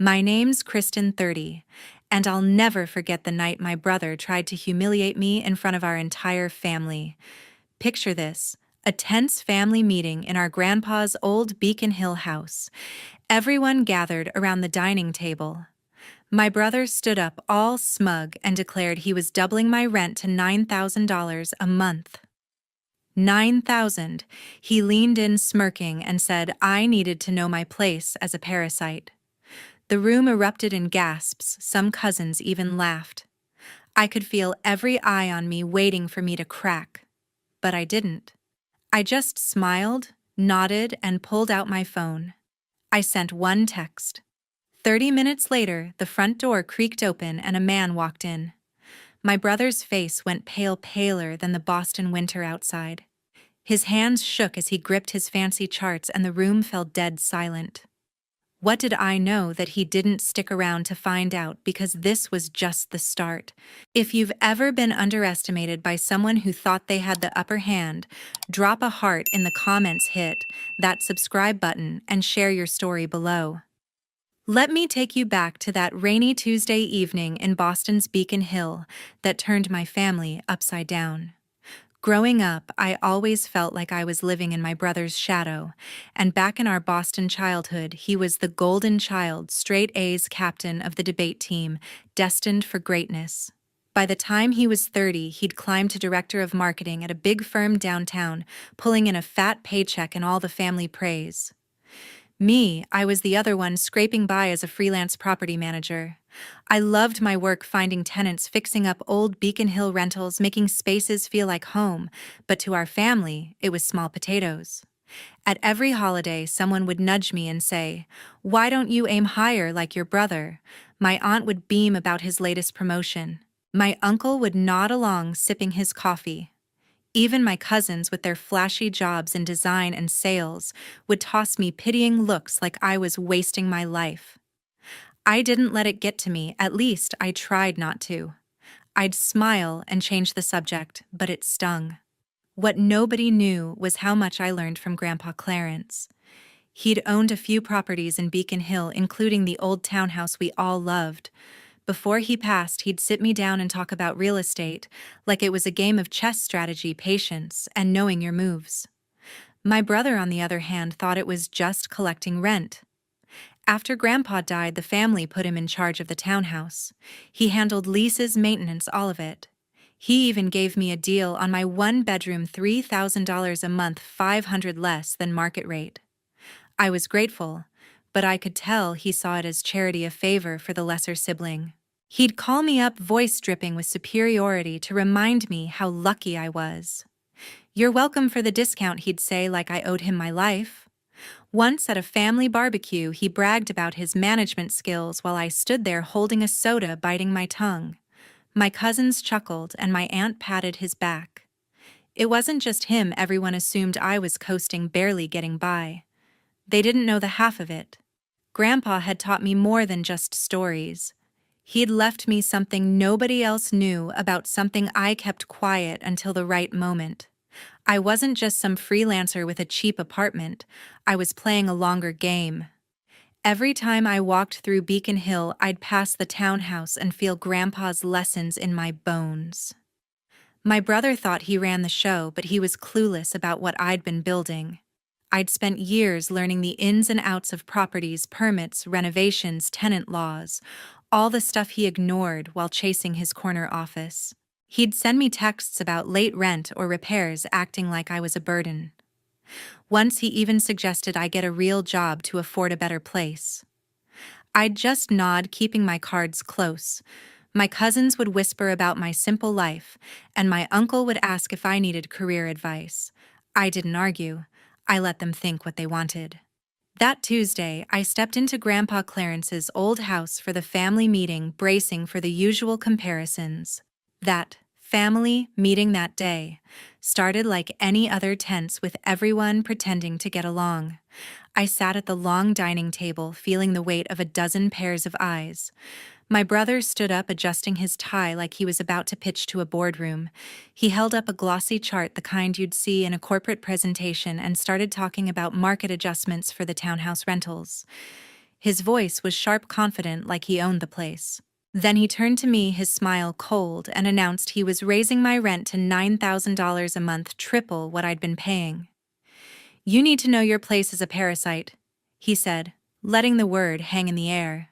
My name's Kristen 30, and I'll never forget the night my brother tried to humiliate me in front of our entire family. Picture this, a tense family meeting in our grandpa's old Beacon Hill house. Everyone gathered around the dining table. My brother stood up all smug and declared he was doubling my rent to $9,000 a month. 9,000. He leaned in smirking and said I needed to know my place as a parasite. The room erupted in gasps, some cousins even laughed. I could feel every eye on me waiting for me to crack. But I didn't. I just smiled, nodded, and pulled out my phone. I sent one text. 30 minutes later, the front door creaked open and a man walked in. My brother's face went paler than the Boston winter outside. His hands shook as he gripped his fancy charts and the room fell dead silent. What did I know that he didn't stick around to find out, because this was just the start. If you've ever been underestimated by someone who thought they had the upper hand, drop a heart in the comments, hit that subscribe button, and share your story below. Let me take you back to that rainy Tuesday evening in Boston's Beacon Hill that turned my family upside down. Growing up, I always felt like I was living in my brother's shadow, and back in our Boston childhood, he was the golden child, straight A's captain of the debate team, destined for greatness. By the time he was 30, he'd climbed to director of marketing at a big firm downtown, pulling in a fat paycheck and all the family praise. Me, I was the other one scraping by as a freelance property manager. I loved my work finding tenants, fixing up old Beacon Hill rentals, making spaces feel like home, but to our family, it was small potatoes. At every holiday, someone would nudge me and say, "Why don't you aim higher like your brother?" My aunt would beam about his latest promotion. My uncle would nod along, sipping his coffee. Even my cousins, with their flashy jobs in design and sales, would toss me pitying looks like I was wasting my life. I didn't let it get to me, at least I tried not to. I'd smile and change the subject, but it stung. What nobody knew was how much I learned from Grandpa Clarence. He'd owned a few properties in Beacon Hill, including the old townhouse we all loved. Before he passed, he'd sit me down and talk about real estate, like it was a game of chess strategy, patience, and knowing your moves. My brother, on the other hand, thought it was just collecting rent. After Grandpa died, the family put him in charge of the townhouse. He handled leases, maintenance, all of it. He even gave me a deal on my one-bedroom, $3,000 a month, $500 less than market rate. I was grateful, but I could tell he saw it as charity, a favor for the lesser sibling. He'd call me up, voice dripping with superiority, to remind me how lucky I was. "You're welcome for the discount," he'd say, like I owed him my life. Once at a family barbecue, he bragged about his management skills while I stood there holding a soda, biting my tongue. My cousins chuckled, and my aunt patted his back. It wasn't just him. Everyone assumed I was coasting, barely getting by. They didn't know the half of it. Grandpa had taught me more than just stories. He'd left me something nobody else knew about, something I kept quiet until the right moment. I wasn't just some freelancer with a cheap apartment. I was playing a longer game. Every time I walked through Beacon Hill, I'd pass the townhouse and feel Grandpa's lessons in my bones. My brother thought he ran the show, but he was clueless about what I'd been building. I'd spent years learning the ins and outs of properties, permits, renovations, tenant laws, all the stuff he ignored while chasing his corner office. He'd send me texts about late rent or repairs, acting like I was a burden. Once he even suggested I get a real job to afford a better place. I'd just nod, keeping my cards close. My cousins would whisper about my simple life, and my uncle would ask if I needed career advice. I didn't argue. I let them think what they wanted. That Tuesday, I stepped into Grandpa Clarence's old house for the family meeting, bracing for the usual comparisons. That family meeting that day started like any other, tense, with everyone pretending to get along. I sat at the long dining table, feeling the weight of a dozen pairs of eyes. My brother stood up, adjusting his tie like he was about to pitch to a boardroom. He held up a glossy chart, the kind you'd see in a corporate presentation, and started talking about market adjustments for the townhouse rentals. His voice was sharp, confident, like he owned the place. Then he turned to me, his smile cold, and announced he was raising my rent to $9,000 a month, triple what I'd been paying. "You need to know your place as a parasite," he said, letting the word hang in the air.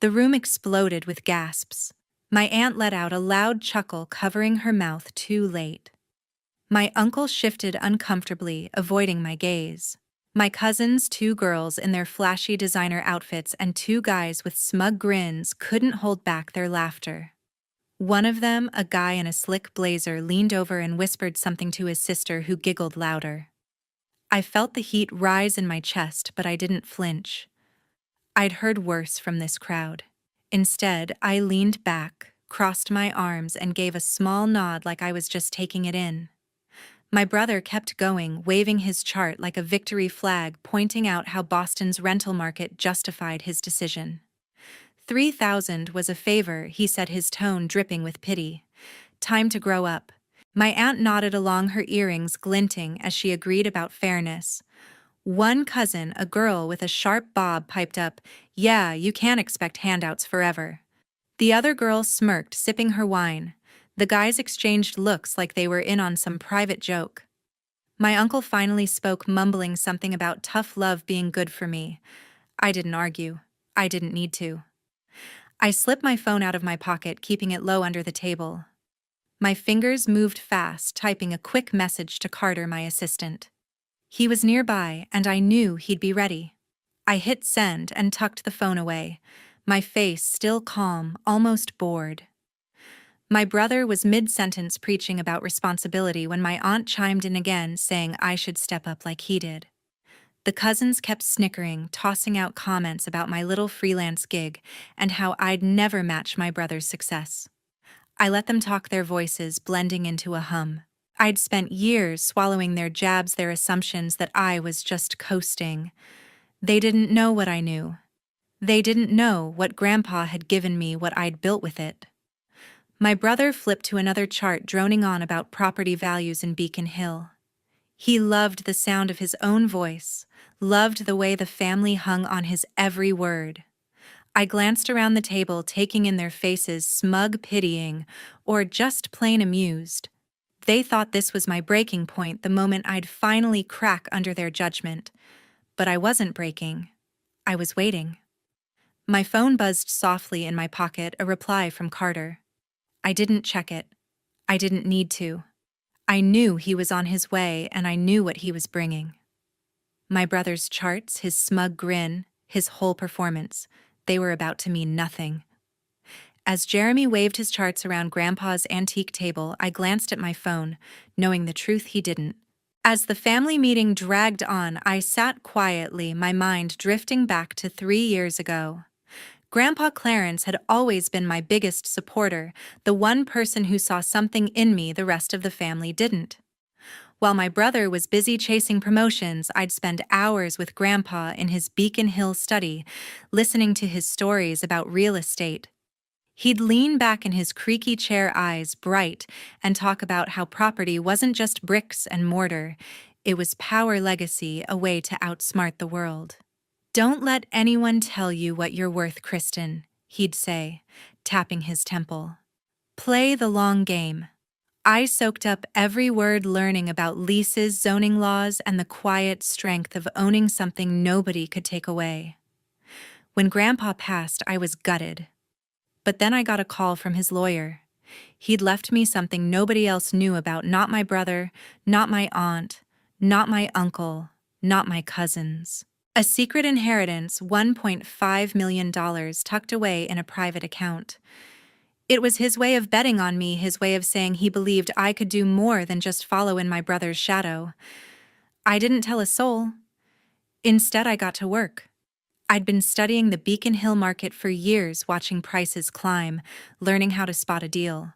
The room exploded with gasps. My aunt let out a loud chuckle, covering her mouth too late. My uncle shifted uncomfortably, avoiding my gaze. My cousins, two girls in their flashy designer outfits and two guys with smug grins, couldn't hold back their laughter. One of them, a guy in a slick blazer, leaned over and whispered something to his sister, who giggled louder. I felt the heat rise in my chest, but I didn't flinch. I'd heard worse from this crowd. Instead, I leaned back, crossed my arms, and gave a small nod like I was just taking it in. My brother kept going, waving his chart like a victory flag, pointing out how Boston's rental market justified his decision. 3,000 was a favor, he said, his tone dripping with pity. Time to grow up. My aunt nodded along, her earrings glinting as she agreed about fairness. One cousin, a girl with a sharp bob, piped up, "Yeah, you can't expect handouts forever." The other girl smirked, sipping her wine. The guys exchanged looks like they were in on some private joke. My uncle finally spoke, mumbling something about tough love being good for me. I didn't argue. I didn't need to. I slipped my phone out of my pocket, keeping it low under the table. My fingers moved fast, typing a quick message to Carter, my assistant. He was nearby, and I knew he'd be ready. I hit send and tucked the phone away, my face still calm, almost bored. My brother was mid-sentence preaching about responsibility when my aunt chimed in again, saying I should step up like he did. The cousins kept snickering, tossing out comments about my little freelance gig and how I'd never match my brother's success. I let them talk, their voices blending into a hum. I'd spent years swallowing their jabs, their assumptions that I was just coasting. They didn't know what I knew. They didn't know what Grandpa had given me, what I'd built with it. My brother flipped to another chart, droning on about property values in Beacon Hill. He loved the sound of his own voice, loved the way the family hung on his every word. I glanced around the table, taking in their faces, smug, pitying, or just plain amused. They thought this was my breaking point, the moment I'd finally crack under their judgment. But I wasn't breaking. I was waiting. My phone buzzed softly in my pocket, a reply from Carter. I didn't check it. I didn't need to. I knew he was on his way, and I knew what he was bringing. My brother's charts, his smug grin, his whole performance, they were about to mean nothing. As Jeremy waved his charts around Grandpa's antique table, I glanced at my phone, knowing the truth he didn't. As the family meeting dragged on, I sat quietly, my mind drifting back to 3 years ago. Grandpa Clarence had always been my biggest supporter, the one person who saw something in me the rest of the family didn't. While my brother was busy chasing promotions, I'd spend hours with Grandpa in his Beacon Hill study, listening to his stories about real estate. He'd lean back in his creaky chair, eyes bright, and talk about how property wasn't just bricks and mortar. It was power, legacy, a way to outsmart the world. "Don't let anyone tell you what you're worth, Kristen," he'd say, tapping his temple. "Play the long game." I soaked up every word, learning about leases, zoning laws, and the quiet strength of owning something nobody could take away. When Grandpa passed, I was gutted. But then I got a call from his lawyer. He'd left me something nobody else knew about, not my brother, not my aunt, not my uncle, not my cousins. A secret inheritance, $1.5 million tucked away in a private account. It was his way of betting on me, his way of saying he believed I could do more than just follow in my brother's shadow. I didn't tell a soul. Instead, I got to work. I'd been studying the Beacon Hill market for years, watching prices climb, learning how to spot a deal.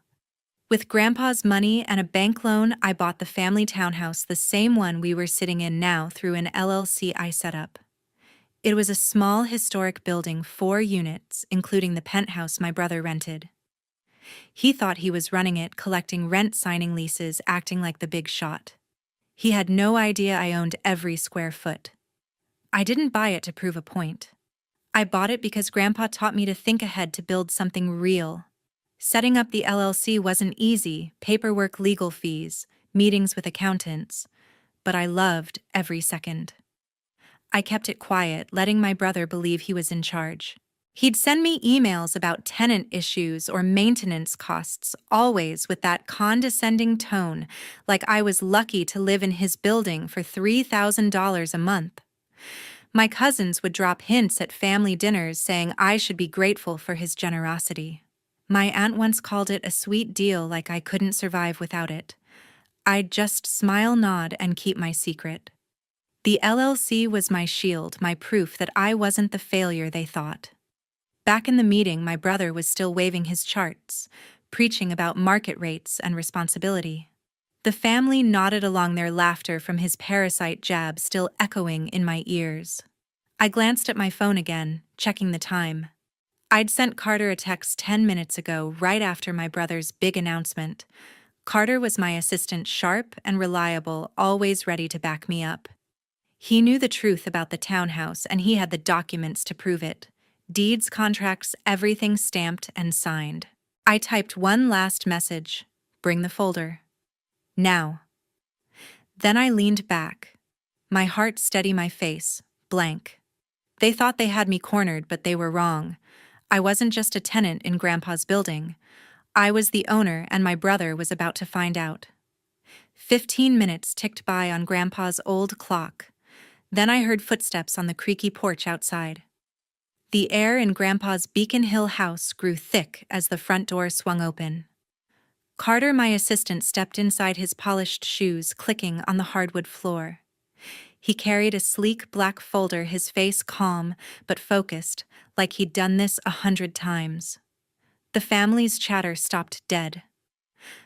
With Grandpa's money and a bank loan, I bought the family townhouse, the same one we were sitting in now, through an LLC I set up. It was a small, historic building, 4 units, including the penthouse my brother rented. He thought he was running it, collecting rent, signing leases, acting like the big shot. He had no idea I owned every square foot. I didn't buy it to prove a point. I bought it because Grandpa taught me to think ahead to build something real. Setting up the LLC wasn't easy, paperwork, legal fees, meetings with accountants, but I loved every second. I kept it quiet, letting my brother believe he was in charge. He'd send me emails about tenant issues or maintenance costs, always with that condescending tone, like I was lucky to live in his building for $3,000 a month. My cousins would drop hints at family dinners saying I should be grateful for his generosity. My aunt once called it a sweet deal, like I couldn't survive without it. I'd just smile, nod, and keep my secret. The LLC was my shield, my proof that I wasn't the failure they thought. Back in the meeting, my brother was still waving his charts, preaching about market rates and responsibility. The family nodded along, their laughter from his parasite jab still echoing in my ears. I glanced at my phone again, checking the time. I'd sent Carter a text 10 minutes ago, right after my brother's big announcement. Carter was my assistant, sharp and reliable, always ready to back me up. He knew the truth about the townhouse, and he had the documents to prove it. Deeds, contracts, everything stamped and signed. I typed one last message: bring the folder. Now. Then I leaned back, my heart steady, my face blank. They thought they had me cornered, but they were wrong. I wasn't just a tenant in Grandpa's building. I was the owner, and my brother was about to find out. 15 minutes ticked by on Grandpa's old clock. Then I heard footsteps on the creaky porch outside. The air in Grandpa's Beacon Hill house grew thick as the front door swung open. Carter, my assistant, stepped inside, his polished shoes clicking on the hardwood floor. He carried a sleek black folder, his face calm but focused, like he'd done this 100 times. The family's chatter stopped dead.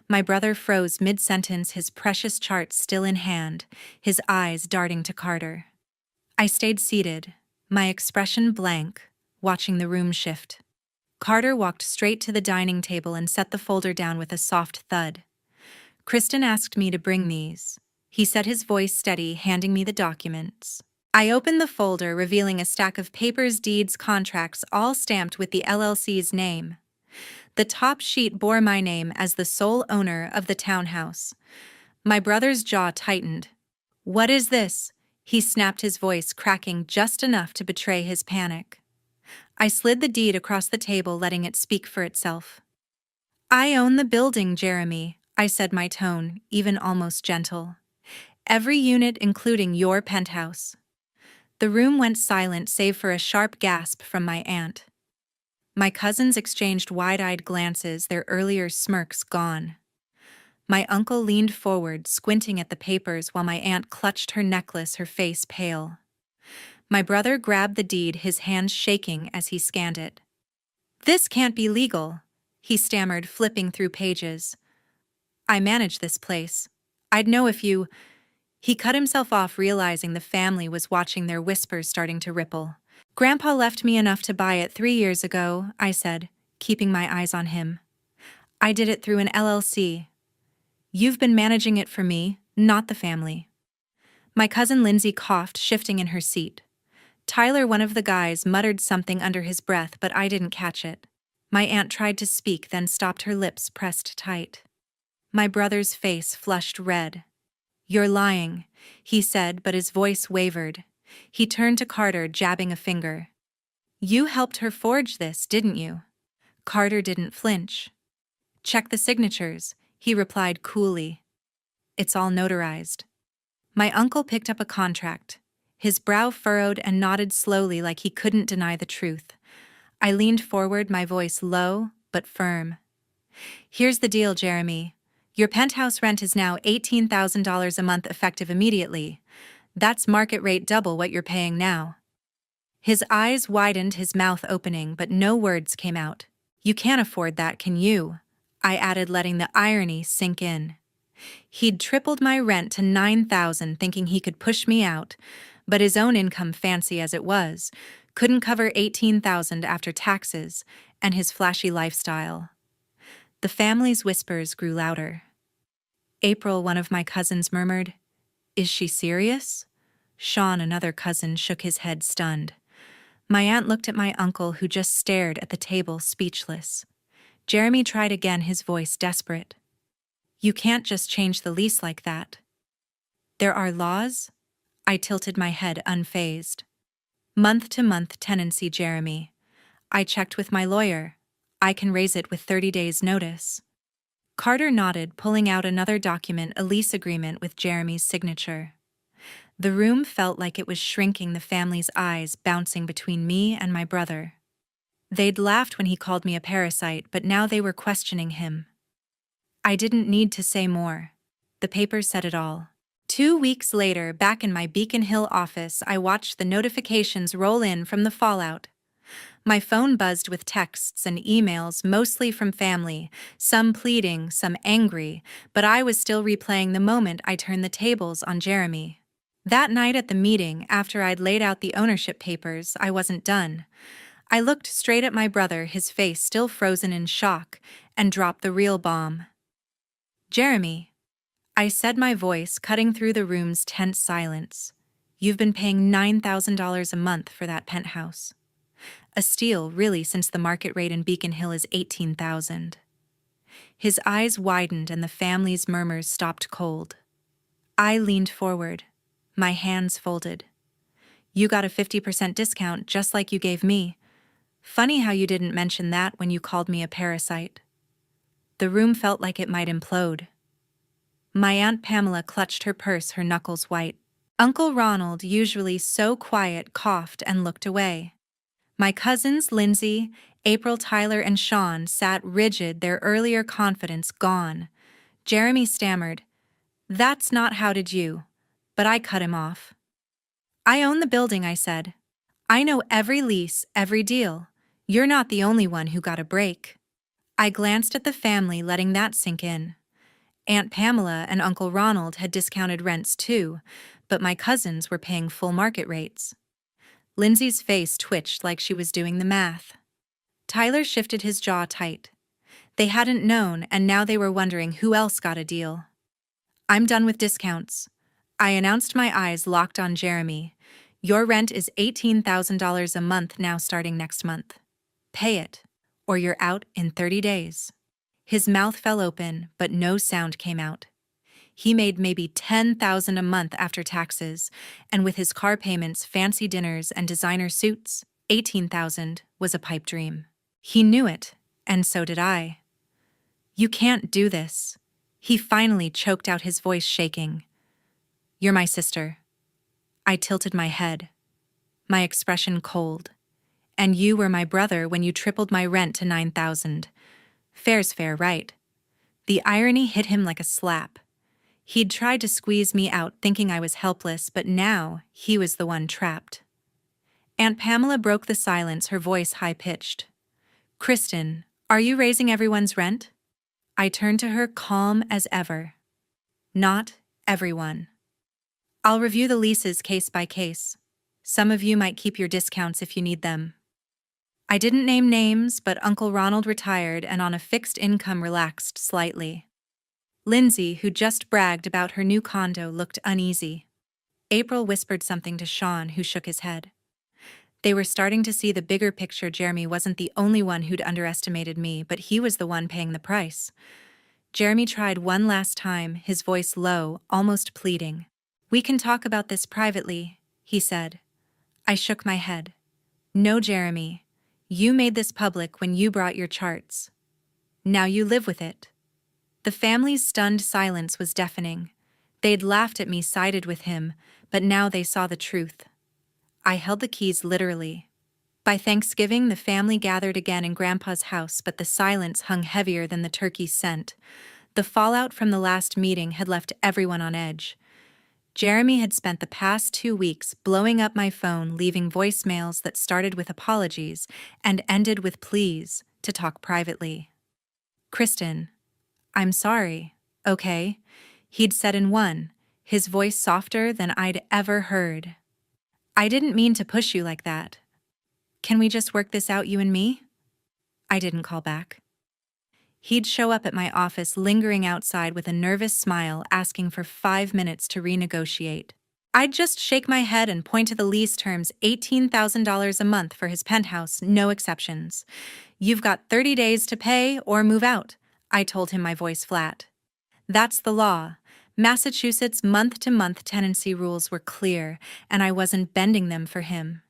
My brother froze mid-sentence, his precious charts still in hand, his eyes darting to Carter. I stayed seated, my expression blank, watching the room shift. Carter walked straight to the dining table and set the folder down with a soft thud. "Kristen asked me to bring these," he said, his voice steady, handing me the documents. I opened the folder, revealing a stack of papers, deeds, contracts, all stamped with the LLC's name. The top sheet bore my name as the sole owner of the townhouse. My brother's jaw tightened. "What is this?" he snapped, his voice cracking just enough to betray his panic. I slid the deed across the table, letting it speak for itself. "I own the building, Jeremy," I said, my tone even almost gentle. "Every unit, including your penthouse." The room went silent, save for a sharp gasp from my aunt. My cousins exchanged wide-eyed glances, their earlier smirks gone. My uncle leaned forward, squinting at the papers, while my aunt clutched her necklace, her face pale. My brother grabbed the deed, his hands shaking as he scanned it. "This can't be legal," he stammered, flipping through pages. "I manage this place. I'd know if you—" He cut himself off, realizing the family was watching, their whispers starting to ripple. "Grandpa left me enough to buy it 3 years ago," I said, keeping my eyes on him. "I did it through an LLC. You've been managing it for me, not the family." My cousin Lindsay coughed, shifting in her seat. Tyler, one of the guys, muttered something under his breath, but I didn't catch it. My aunt tried to speak, then stopped, her lips pressed tight. My brother's face flushed red. "You're lying," he said, but his voice wavered. He turned to Carter, jabbing a finger. "You helped her forge this, didn't you?" Carter didn't flinch. "Check the signatures," he replied coolly. "It's all notarized." My uncle picked up a contract. His brow furrowed and nodded slowly, like he couldn't deny the truth. I leaned forward, my voice low but firm. "Here's the deal, Jeremy. Your penthouse rent is now $18,000 a month, effective immediately. That's market rate, double what you're paying now." His eyes widened, his mouth opening, but no words came out. "You can't afford that, can you?" I added, letting the irony sink in. He'd tripled my rent to $9,000, thinking he could push me out, but his own income, fancy as it was, couldn't cover $18,000 after taxes and his flashy lifestyle. The family's whispers grew louder. "April," one of my cousins murmured. "Is she serious?" Sean, another cousin, shook his head, stunned. My aunt looked at my uncle, who just stared at the table, speechless. Jeremy tried again, his voice desperate. You can't just change the lease like that. There are laws? I tilted my head, unfazed. Month-to-month tenancy, Jeremy. I checked with my lawyer. I can raise it with 30 days' notice. Carter nodded, pulling out another document, a lease agreement with Jeremy's signature. The room felt like it was shrinking, the family's eyes bouncing between me and my brother. They'd laughed when he called me a parasite, but now they were questioning him. I didn't need to say more. The papers said it all. 2 weeks later, back in my Beacon Hill office, I watched the notifications roll in from the fallout. My phone buzzed with texts and emails, mostly from family, some pleading, some angry, but I was still replaying the moment I turned the tables on Jeremy. That night at the meeting, after I'd laid out the ownership papers, I wasn't done. I looked straight at my brother, his face still frozen in shock, and dropped the real bomb. Jeremy, I said, my voice cutting through the room's tense silence. You've been paying $9,000 a month for that penthouse. A steal, really, since the market rate in Beacon Hill is $18,000. His eyes widened and the family's murmurs stopped cold. I leaned forward, my hands folded. You got a 50% discount, just like you gave me. Funny how you didn't mention that when you called me a parasite. The room felt like it might implode. My Aunt Pamela clutched her purse, her knuckles white. Uncle Ronald, usually so quiet, coughed and looked away. My cousins, Lindsay, April, Tyler, and Sean, sat rigid, their earlier confidence gone. Jeremy stammered, "That's not how did you," but I cut him off. "I own the building," I said. "I know every lease, every deal. You're not the only one who got a break." I glanced at the family, letting that sink in. Aunt Pamela and Uncle Ronald had discounted rents too, but my cousins were paying full market rates. Lindsay's face twitched like she was doing the math. Tyler shifted his jaw tight. They hadn't known, and now they were wondering who else got a deal. "I'm done with discounts," I announced, my eyes locked on Jeremy. "Your rent is $18,000 a month now, starting next month. Pay it, or you're out in 30 days. His mouth fell open, but no sound came out. He made maybe $10,000 a month after taxes, and with his car payments, fancy dinners, and designer suits, $18,000 was a pipe dream. He knew it, and so did I. "You can't do this." He finally choked out, his voice shaking. "You're my sister." I tilted my head, my expression cold. "And you were my brother when you tripled my rent to $9,000. Fair's fair, right?" The irony hit him like a slap. He'd tried to squeeze me out, thinking I was helpless, but now he was the one trapped. Aunt Pamela broke the silence, her voice high-pitched. "Kristen, are you raising everyone's rent?" I turned to her, calm as ever. "Not everyone. I'll review the leases case by case. Some of you might keep your discounts if you need them." I didn't name names, but Uncle Ronald retired and on a fixed income relaxed slightly. Lindsay, who just bragged about her new condo, looked uneasy. April whispered something to Sean, who shook his head. They were starting to see the bigger picture. Jeremy wasn't the only one who'd underestimated me, but he was the one paying the price. Jeremy tried one last time, his voice low, almost pleading. "We can talk about this privately," he said. I shook my head. "No, Jeremy. You made this public when you brought your charts. Now you live with it." The family's stunned silence was deafening. They'd laughed at me, sided with him, but now they saw the truth. I held the keys literally. By Thanksgiving, the family gathered again in Grandpa's house, but the silence hung heavier than the turkey scent. The fallout from the last meeting had left everyone on edge. Jeremy had spent the past 2 weeks blowing up my phone, leaving voicemails that started with apologies and ended with pleas to talk privately. "Kristen, I'm sorry, okay?" he'd said in one, his voice softer than I'd ever heard. "I didn't mean to push you like that. Can we just work this out, you and me?" I didn't call back. He'd show up at my office, lingering outside with a nervous smile, asking for 5 minutes to renegotiate. I'd just shake my head and point to the lease terms, $18,000 a month for his penthouse, no exceptions. You've got 30 days to pay or move out, I told him, my voice flat. That's the law. Massachusetts month-to-month tenancy rules were clear, and I wasn't bending them for him.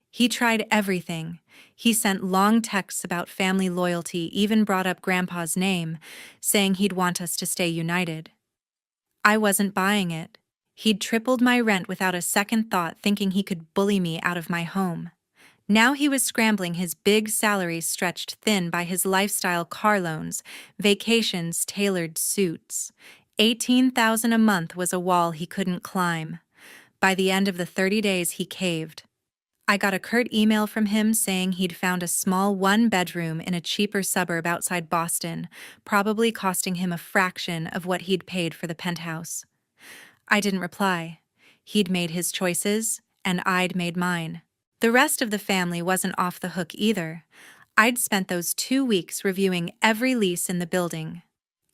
He tried everything. He sent long texts about family loyalty, even brought up Grandpa's name, saying he'd want us to stay united. I wasn't buying it. He'd tripled my rent without a second thought, thinking he could bully me out of my home. Now he was scrambling, his big salary stretched thin by his lifestyle car loans, vacations, tailored suits. $18,000 a month was a wall he couldn't climb. By the end of the 30 days, he caved. I got a curt email from him saying he'd found a small one-bedroom in a cheaper suburb outside Boston, probably costing him a fraction of what he'd paid for the penthouse. I didn't reply. He'd made his choices, and I'd made mine. The rest of the family wasn't off the hook either. I'd spent those 2 weeks reviewing every lease in the building.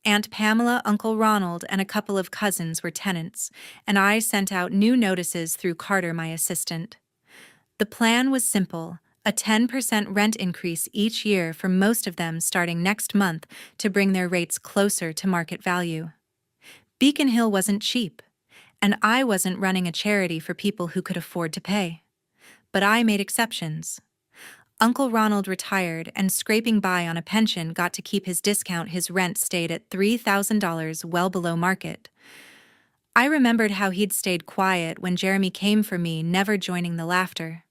Aunt Pamela, Uncle Ronald, and a couple of cousins were tenants, and I sent out new notices through Carter, my assistant. The plan was simple, a 10% rent increase each year for most of them starting next month to bring their rates closer to market value. Beacon Hill wasn't cheap, and I wasn't running a charity for people who could afford to pay. But I made exceptions. Uncle Ronald retired and, scraping by on a pension, got to keep his discount. His rent stayed at $3,000, well below market. I remembered how he'd stayed quiet when Jeremy came for me, never joining the laughter.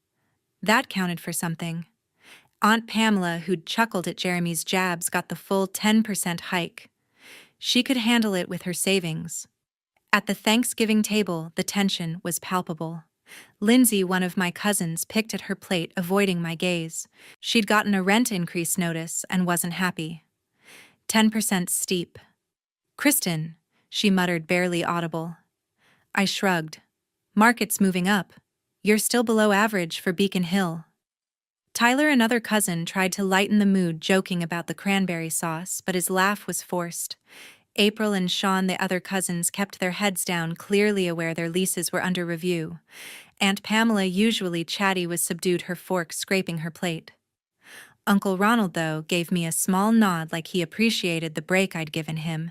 That counted for something. Aunt Pamela, who'd chuckled at Jeremy's jabs, got the full 10% hike. She could handle it with her savings. At the Thanksgiving table, the tension was palpable. Lindsay, one of my cousins, picked at her plate, avoiding my gaze. She'd gotten a rent increase notice and wasn't happy. 10% steep. "Kristen," she muttered, barely audible. I shrugged. "Market's moving up. You're still below average for Beacon Hill." Tyler, another cousin, tried to lighten the mood, joking about the cranberry sauce, but his laugh was forced. April and Sean, the other cousins, kept their heads down, clearly aware their leases were under review. Aunt Pamela, usually chatty, was subdued, her fork scraping her plate. Uncle Ronald, though, gave me a small nod, like he appreciated the break I'd given him.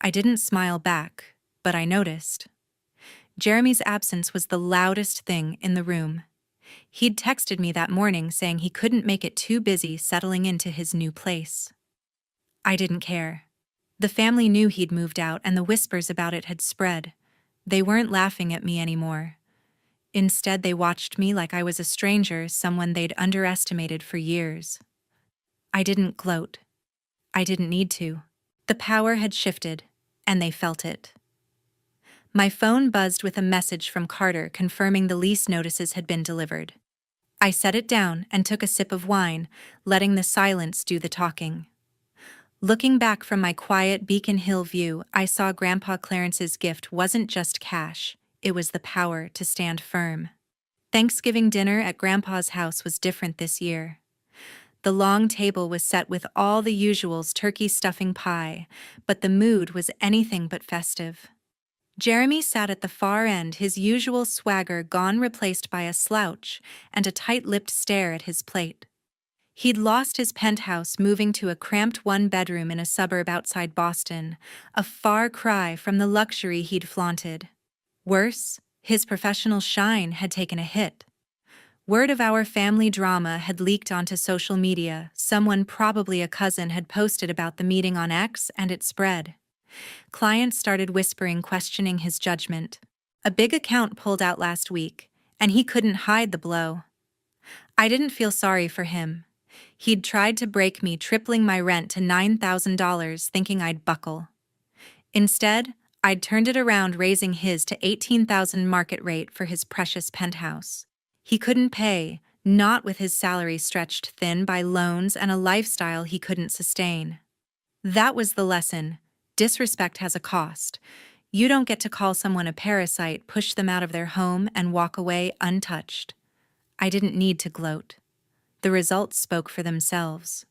I didn't smile back, but I noticed. Jeremy's absence was the loudest thing in the room. He'd texted me that morning saying he couldn't make it, too busy settling into his new place. I didn't care. The family knew he'd moved out, and the whispers about it had spread. They weren't laughing at me anymore. Instead, they watched me like I was a stranger, someone they'd underestimated for years. I didn't gloat. I didn't need to. The power had shifted, and they felt it. My phone buzzed with a message from Carter confirming the lease notices had been delivered. I set it down and took a sip of wine, letting the silence do the talking. Looking back from my quiet Beacon Hill view, I saw Grandpa Clarence's gift wasn't just cash, it was the power to stand firm. Thanksgiving dinner at Grandpa's house was different this year. The long table was set with all the usuals, turkey, stuffing, pie, but the mood was anything but festive. Jeremy sat at the far end, his usual swagger gone, replaced by a slouch and a tight-lipped stare at his plate. He'd lost his penthouse, moving to a cramped one-bedroom in a suburb outside Boston, a far cry from the luxury he'd flaunted. Worse, his professional shine had taken a hit. Word of our family drama had leaked onto social media. Someone, probably a cousin, had posted about the meeting on X, and it spread. Clients started whispering, questioning his judgment. A big account pulled out last week, and he couldn't hide the blow. I didn't feel sorry for him. He'd tried to break me, tripling my rent to $9,000, thinking I'd buckle. Instead, I'd turned it around, raising his to $18,000 market rate for his precious penthouse. He couldn't pay, not with his salary stretched thin by loans and a lifestyle he couldn't sustain. That was the lesson. Disrespect has a cost. You don't get to call someone a parasite, push them out of their home, and walk away untouched. I didn't need to gloat. The results spoke for themselves.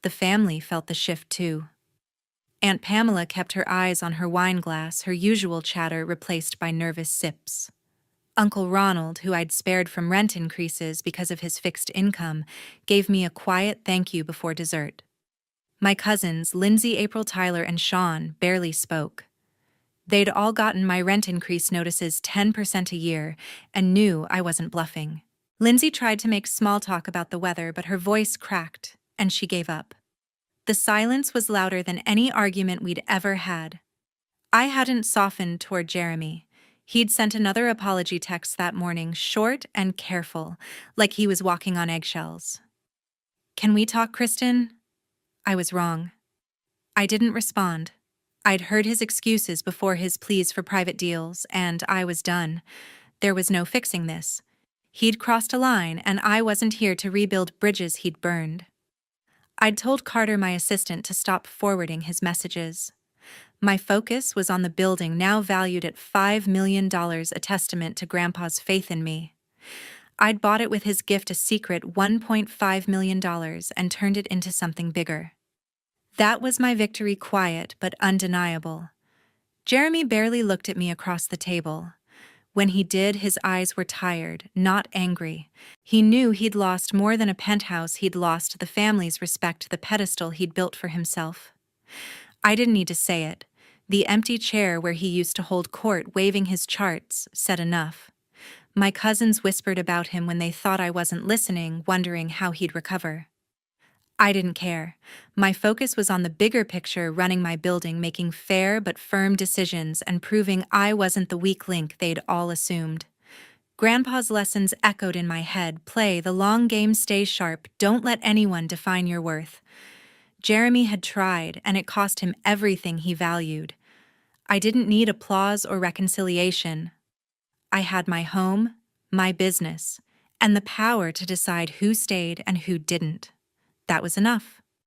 The family felt the shift too. Aunt Pamela kept her eyes on her wine glass, her usual chatter replaced by nervous sips. Uncle Ronald, who I'd spared from rent increases because of his fixed income, gave me a quiet thank you before dessert. My cousins, Lindsay, April, Tyler, and Sean, barely spoke. They'd all gotten my rent increase notices 10% a year and knew I wasn't bluffing. Lindsay tried to make small talk about the weather, but her voice cracked, and she gave up. The silence was louder than any argument we'd ever had. I hadn't softened toward Jeremy. He'd sent another apology text that morning, short and careful, like he was walking on eggshells. "Can we talk, Kristen?" I was wrong. I didn't respond. I'd heard his excuses before his pleas for private deals, and I was done. There was no fixing this. He'd crossed a line, and I wasn't here to rebuild bridges he'd burned. I'd told Carter, my assistant, to stop forwarding his messages. My focus was on the building, now valued at $5 million, a testament to Grandpa's faith in me. I'd bought it with his gift, a secret $1.5 million, and turned it into something bigger. That was my victory, quiet but undeniable. Jeremy barely looked at me across the table. When he did, his eyes were tired, not angry. He knew he'd lost more than a penthouse. He'd lost the family's respect, the pedestal he'd built for himself. I didn't need to say it. The empty chair where he used to hold court, waving his charts, said enough. My cousins whispered about him when they thought I wasn't listening, wondering how he'd recover. I didn't care. My focus was on the bigger picture, running my building, making fair but firm decisions, and proving I wasn't the weak link they'd all assumed. Grandpa's lessons echoed in my head: play the long game, stay sharp, don't let anyone define your worth. Jeremy had tried, and it cost him everything he valued. I didn't need applause or reconciliation. I had my home, my business, and the power to decide who stayed and who didn't. That was enough.